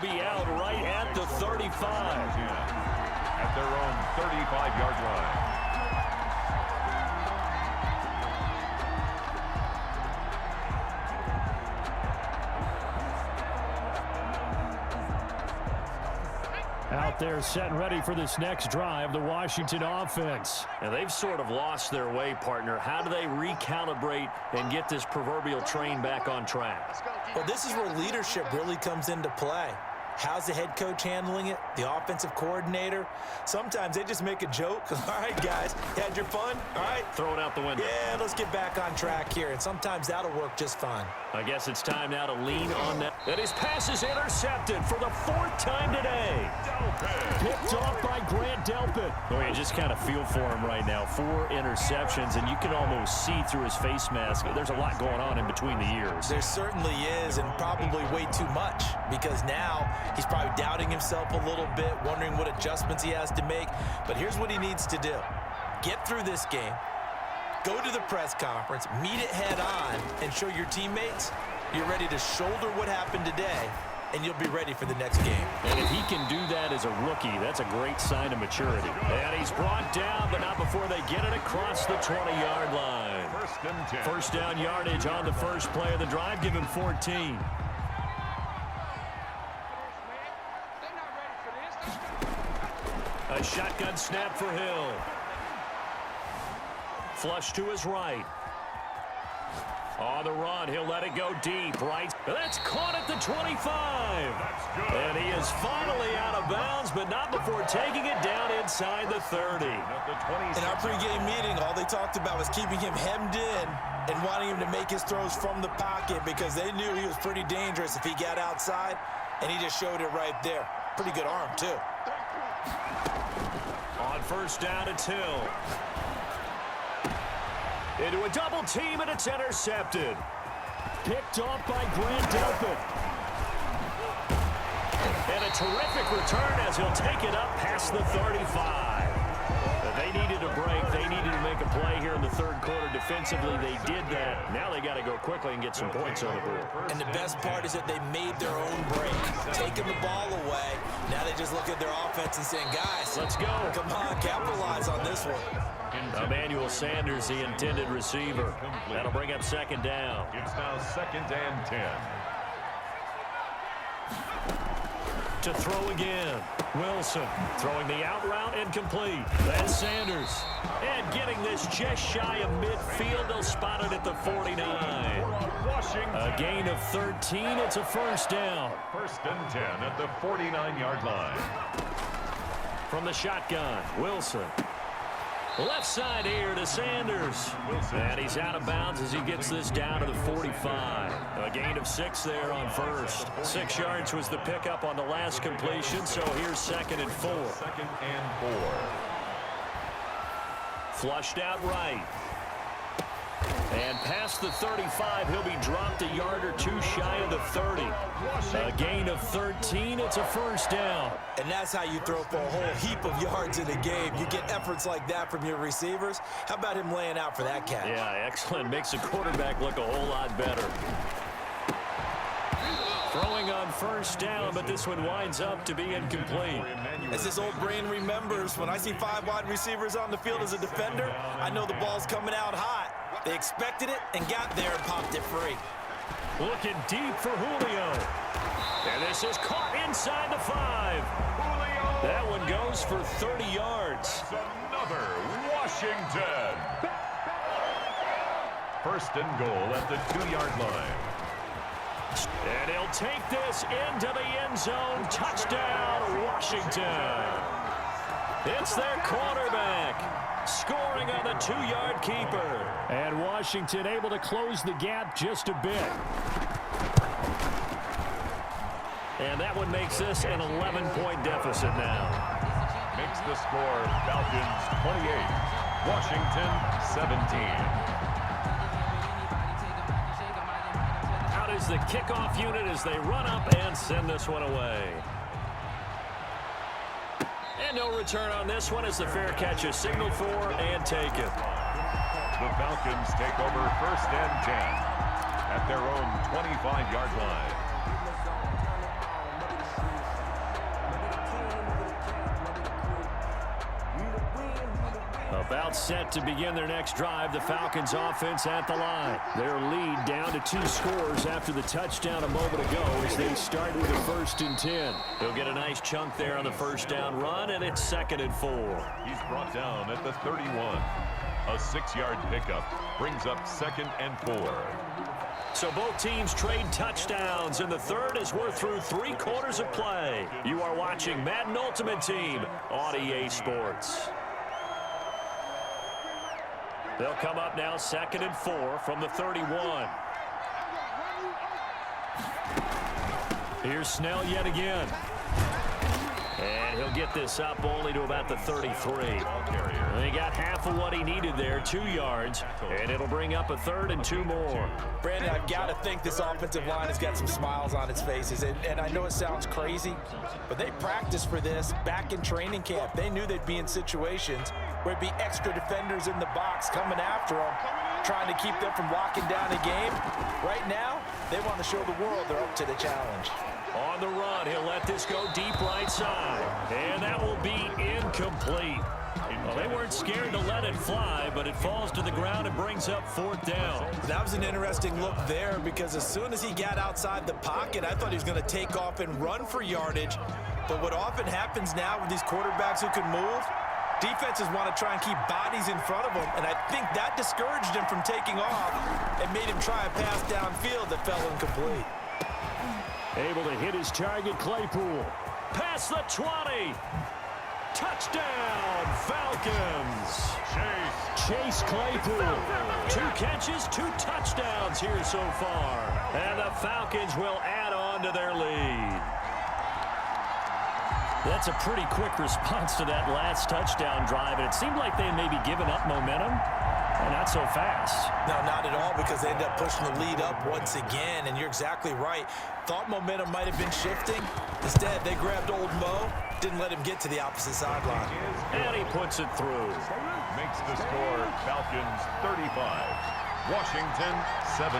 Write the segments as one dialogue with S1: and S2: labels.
S1: he'll be out right at the 35.
S2: At their own 35-yard line.
S3: Out there set and ready for this next drive, the Washington offense.
S1: And they've sort of lost their way, partner. How do they recalibrate and get this proverbial train back on track?
S4: Well, this is where leadership really comes into play. How's the head coach handling it? The offensive coordinator? Sometimes they just make a joke. All right, guys, you had your fun? All right.
S1: Throw it out the window.
S4: Yeah, let's get back on track here. And sometimes that'll work just fine.
S1: I guess it's time now to lean on that. And his pass is intercepted for the 4th time today.
S3: Picked off by Grant Delpit.
S1: Boy, you just kind of feel for him right now. 4 interceptions, and you can almost see through his face mask. There's a lot going on in between the ears.
S4: There certainly is, and probably way too much, because now he's probably doubting himself a little bit, wondering what adjustments he has to make. But here's what he needs to do. Get through this game, go to the press conference, meet it head on, and show your teammates you're ready to shoulder what happened today, and you'll be ready for the next game.
S1: And if he can do that as a rookie, that's a great sign of maturity. And he's brought down, but not before they get it across the 20-yard line. First down yardage on the first play of the drive. Give him 14. A shotgun snap for Hill. Flush to his right. On the run, he'll let it go deep, right? That's caught at the 25. And he is finally out of bounds, but not before taking it down inside the 30.
S4: In our pregame meeting, all they talked about was keeping him hemmed in and wanting him to make his throws from the pocket because they knew he was pretty dangerous if he got outside, and he just showed it right there. Pretty good arm, too.
S1: On first down, it's Hill. Into a double team, and it's intercepted.
S3: Picked off by Grant Delpit.
S1: And a terrific return as he'll take it up past the 35. They needed a break. They needed to make a play here in the third quarter. Defensively, they did that. Now they got to go quickly and get some points on the board.
S4: And the best part is that they made their own break, taking the ball away. Now they just look at their offense and saying, guys,
S1: let's go.
S4: Come on, capitalize on this one.
S1: Emmanuel Sanders, the intended receiver. That'll bring up second down.
S2: It's now 2nd and 10.
S1: To throw again. Wilson throwing the out route incomplete. That's Sanders. And getting this just shy of midfield. They'll spot it at the 49. A gain of 13. It's a first down.
S2: 1st and 10 at the 49-yard line.
S1: From the shotgun, Wilson. Left side here to Sanders. And he's out of bounds as he gets this down to the 45. A gain of 6 there on first. 6 yards was the pickup on the last completion, so here's 2nd and 4.
S2: 2nd and 4.
S1: Flushed out right. And past the 35, he'll be dropped a yard or 2 shy of the 30. A gain of 13, it's a first down.
S4: And that's how you throw for a whole heap of yards in a game. You get efforts like that from your receivers. How about him laying out for that catch?
S1: Yeah, excellent. Makes the quarterback look a whole lot better. Throwing on first down, but this one winds up to be incomplete.
S4: As this old brain remembers, when I see 5 wide receivers on the field as a defender, I know the ball's coming out hot. They expected it and got there and popped it free.
S1: Looking deep for Julio. And this is caught inside the 5. Julio. That one goes for 30 yards.
S2: Another Washington. 1st and goal at the 2-yard line.
S1: And he'll take this into the end zone. Touchdown, Washington. It's their quarterback scoring on the 2-yard keeper.
S3: And Washington able to close the gap just a bit.
S1: And that one makes this an 11-point deficit now.
S2: Makes the score Falcons 28, Washington 17.
S1: Out is the kickoff unit as they run up and send this one away. And no return on this one as the fair catch is signaled for and taken.
S2: The Falcons take over 1st and 10 at their own 25-yard line.
S3: About set to begin their next drive, the Falcons offense at the line. Their lead down to 2 scores after the touchdown a moment ago as they start with a 1st and 10.
S1: He'll get a nice chunk there on the first down run, and it's 2nd and 4.
S2: He's brought down at the 31. A 6-yard pickup brings up 2nd and 4.
S1: So both teams trade touchdowns, and the third as we're through 3 quarters of play. You are watching Madden Ultimate Team on EA Sports. They'll come up now 2nd and 4 from the 31. Here's Snell yet again. And he'll get this up only to about the 33. He got half of what he needed there, 2 yards, and it'll bring up a 3rd and 2 more.
S4: Brandon, I've got to think this offensive line has got some smiles on its faces. And I know it sounds crazy, but they practiced for this back in training camp. They knew they'd be in situations where it'd be extra defenders in the box coming after them, trying to keep them from locking down a game. Right now, they want to show the world they're up to the challenge.
S1: On the run, he'll let this go deep right side. And that will be incomplete. Well, they weren't scared to let it fly, but it falls to the ground and brings up 4th down.
S4: That was an interesting look there because as soon as he got outside the pocket, I thought he was going to take off and run for yardage. But what often happens now with these quarterbacks who can move, defenses want to try and keep bodies in front of them, and I think that discouraged him from taking off and made him try a pass downfield that fell incomplete.
S3: Able to hit his target, Claypool.
S1: Past the 20. Touchdown, Falcons. Chase Claypool. 2 catches, 2 touchdowns here so far. And the Falcons will add on to their lead. That's a pretty quick response to that last touchdown drive, and it seemed like they may be giving up momentum. And not so fast.
S4: No, not at all, because they ended up pushing the lead up once again, and you're exactly right. Thought momentum might have been shifting. Instead, they grabbed old Mo, didn't let him get to the opposite sideline.
S1: And he puts it through.
S2: Makes the score Falcons 35, Washington 17.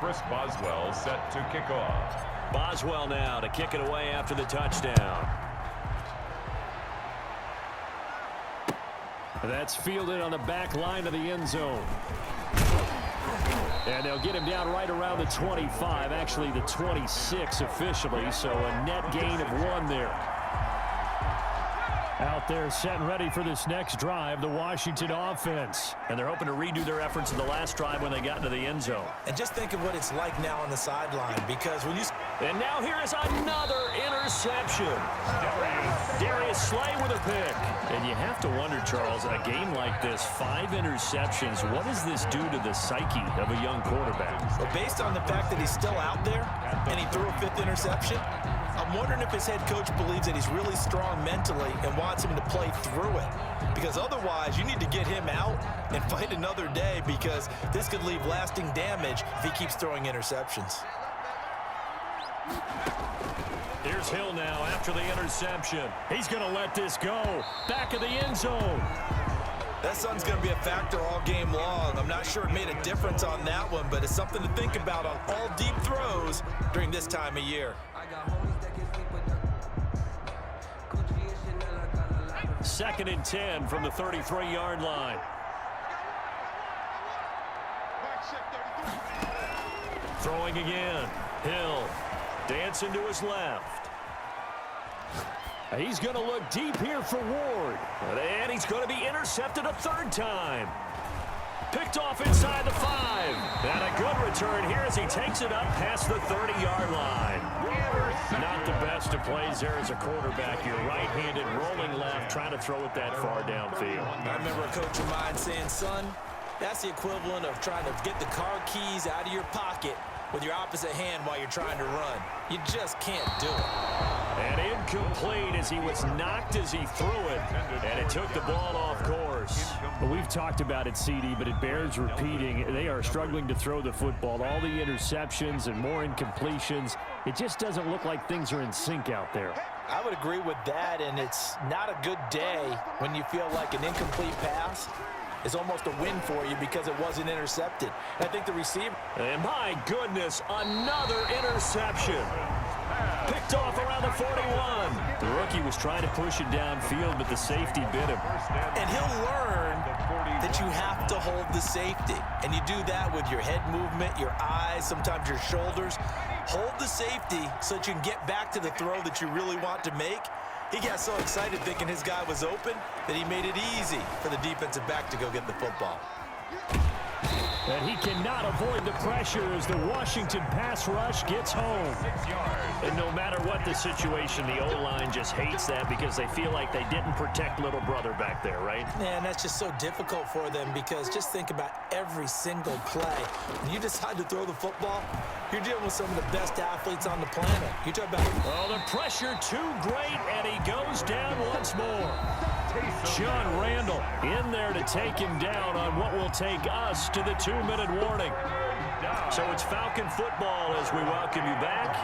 S2: Chris Boswell set to kick off.
S1: Boswell now to kick it away after the touchdown.
S3: That's fielded on the back line of the end zone. And they'll get him down right around the 25, actually the 26 officially, so a net gain of 1 there. Out there set and ready for this next drive, the Washington offense.
S1: And they're hoping to redo their efforts in the last drive when they got into the end zone.
S4: And just think of what it's like now on the sideline, because when you...
S1: And now here is another interception. Darius Slay with a pick. And you have to wonder, Charles, a game like this, 5 interceptions, what does this do to the psyche of a young quarterback?
S4: Well, based on the fact that he's still out there and he threw a 5th interception, I'm wondering if his head coach believes that he's really strong mentally and wants him to play through it. Because otherwise, you need to get him out and fight another day, because this could leave lasting damage if he keeps throwing interceptions.
S1: Here's Hill now after the interception. He's going to let this go. Back of the end zone.
S4: That sun's going to be a factor all game long. I'm not sure it made a difference on that one, but it's something to think about on all deep throws during this time of year.
S1: 2nd and 10 from the 33-yard line. Throwing again. Hill dancing to his left. He's going to look deep here for Ward. And he's going to be intercepted a 3rd time. Picked off inside the 5. And a good return here as he takes it up past the 30-yard line. Not the best of plays there as a quarterback. You're right-handed, rolling left, trying to throw it that far downfield.
S4: I remember a coach of mine saying, son, that's the equivalent of trying to get the car keys out of your pocket with your opposite hand while you're trying to run. You just can't do it.
S1: And incomplete as he was knocked as he threw it, and it took the ball off course.
S3: Well, we've talked about it, CD, but it bears repeating. They are struggling to throw the football. All the interceptions and more incompletions. It just doesn't look like things are in sync out there.
S4: I would agree with that, and it's not a good day when you feel like an incomplete pass is almost a win for you because it wasn't intercepted. I think the receiver...
S1: And my goodness, another interception. Picked off around the 41. The rookie was trying to push it downfield, but the safety bit him.
S4: And he'll learn that you have to hold the safety. And you do that with your head movement, your eyes, sometimes your shoulders. Hold the safety so that you can get back to the throw that you really want to make. He got so excited thinking his guy was open that he made it easy for the defensive back to go get the football.
S3: And he cannot avoid the pressure as the Washington pass rush gets home.
S1: And no matter what the situation, the O-line just hates that because they feel like they didn't protect little brother back there, right?
S4: Man, that's just so difficult for them because just think about every single play. When you decide to throw the football, you're dealing with some of the best athletes on the planet. You talk about...
S1: Oh, the pressure too great, and he goes down once more. John Randall in there to take him down on what will take us to the 2-minute warning. So it's Falcon football as we welcome you back.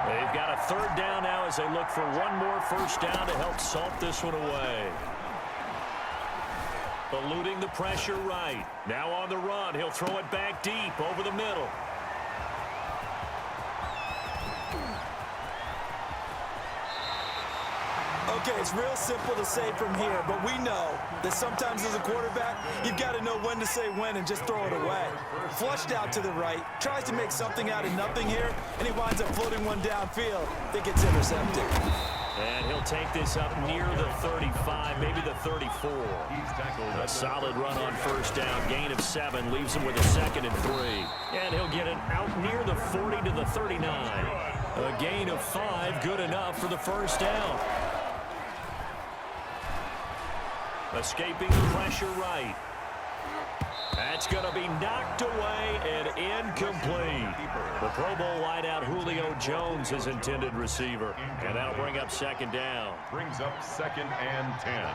S1: They've got a third down now as they look for one more first down to help salt this one away. Eluding the pressure right. Now on the run. He'll throw it back deep over the middle.
S4: Okay, it's real simple to say from here, but we know that sometimes as a quarterback, you've got to know when to say when and just throw it away. Flushed out to the right, tries to make something out of nothing here, and he winds up floating one downfield that gets intercepted.
S1: And he'll take this up near the 35, maybe the 34. A solid run on first down, gain of 7, leaves him with a 2nd and 3. And he'll get it out near the 40 to the 39. A gain of 5, good enough for the first down. Escaping the pressure right. That's going to be knocked away and incomplete. The Pro Bowl wideout Julio Jones, his intended receiver. And that'll bring up 2nd down.
S2: Brings up 2nd and 10.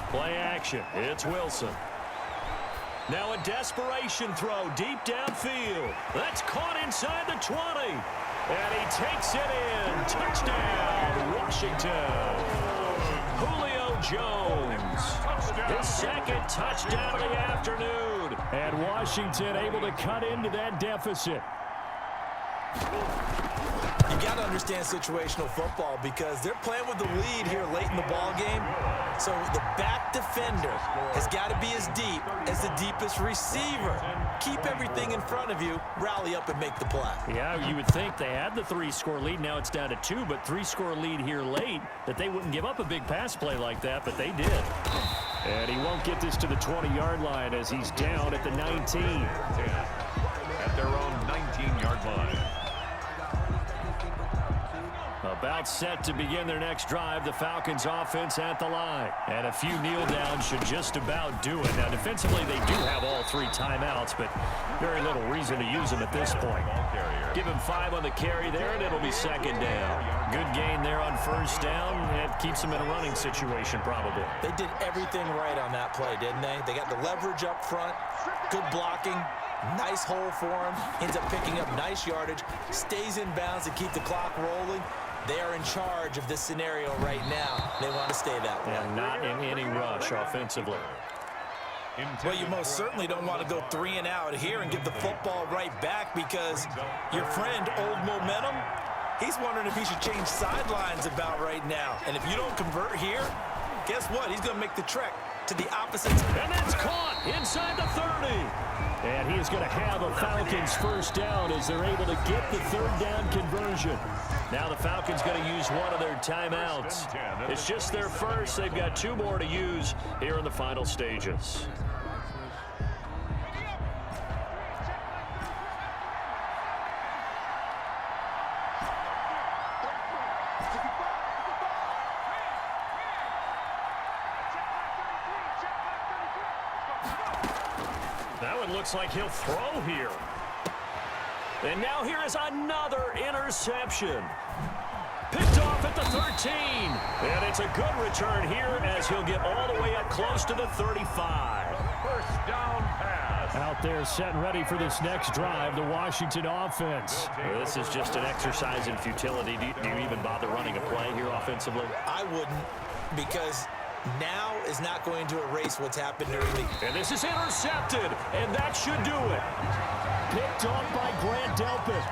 S1: Play action. It's Wilson. Now a desperation throw deep downfield. That's caught inside the 20. And he takes it in. Touchdown, Washington. Julio Jones, his 2nd touchdown of the afternoon.
S3: And Washington able to cut into that deficit.
S4: You got to understand situational football because they're playing with the lead here late in the ball game. So the back defender has got to be as deep as the deepest receiver. Keep everything in front of you, rally up and make the play.
S3: Yeah, you would think they had the 3-score lead. Now it's down to 2, but 3-score lead here late, that they wouldn't give up a big pass play like that, but they did. And he won't get this to the 20-yard line as he's down at the 19.
S2: At their own 19-yard line.
S3: About set to begin their next drive, the Falcons offense at the line. And a few kneel downs should just about do it. Now, defensively, they do have all 3 timeouts, but very little reason to use them at this point. Give him 5 on the carry there, and it'll be 2nd down. Good gain there on first down. It keeps them in a running situation, probably.
S4: They did everything right on that play, didn't they? They got the leverage up front, good blocking, nice hole for him, ends up picking up nice yardage, stays in bounds to keep the clock rolling. They are in charge of this scenario right now. They want to stay that way.
S3: And not in any rush offensively.
S4: Well, you most certainly don't want to go 3 and out here and get the football right back because your friend, Old Momentum, he's wondering if he should change sidelines about right now. And if you don't convert here, guess what? He's going to make the trek to the opposite.
S1: And that's caught inside the 30.
S3: And he is going to have a Falcons first down as they're able to get the 3rd down conversion.
S1: Now the Falcons going to use one of their timeouts. It's just their first. They've got 2 more to use here in the final stages. That one looks like he'll throw here. And now here is another interception. Picked off at the 13. And it's a good return here as he'll get all the way up close to the 35.
S2: First down pass.
S3: Out there set and ready for this next drive, the Washington offense.
S1: This is just an exercise in futility. Do you even bother running a play here offensively?
S4: I wouldn't, because now is not going to erase what's happened during the...
S1: And this is intercepted, and that should do it.
S3: Picked off by Grant Delpit.